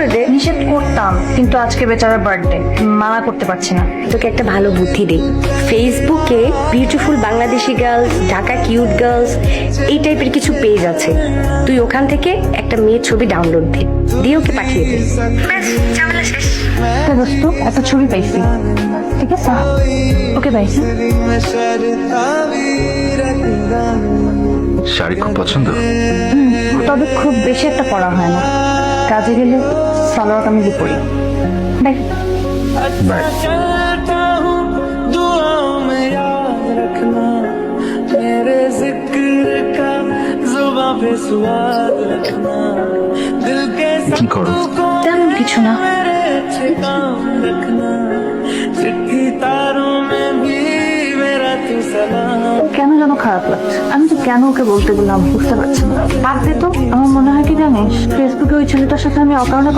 করে দে। নিষেধ করতাম, কিন্তু আজকে বেচারার বার্থডে, মানা করতে পারছি না। তোকে একটা ভালো বুদ্ধি দেই, ফেসবুকে beautiful Bangladeshi girls, Dhaka cute girls, এই টাইপের কিছু পেজ আছে। তুই ওখান থেকে একটা মেয়ের ছবি ডাউনলোড দিয়ে ওকে পাঠিয়ে দে। ব্যাস, ঝামেলা শেষ। দোস্ত একটা ছবি পাইছি, ঠিক আছে? ওকে ভাই। শাড়ি খুব পছন্দ। তবে খুব বেশি একটা পড়া হয় না, কাজে গেলে সালোয়ার কামিজই পরি। Bye bye. কি করো? তেমন কিছু না। কেন যেন খারাপ লাগছে, আমি তো কেন ওকে বলতে বললাম বুঝতে পারছি না। বাদ দে তো, আমার মনে হয় কি জানিস, ফেসবুকে ওই ছেলেটার সাথে আমি অকারণে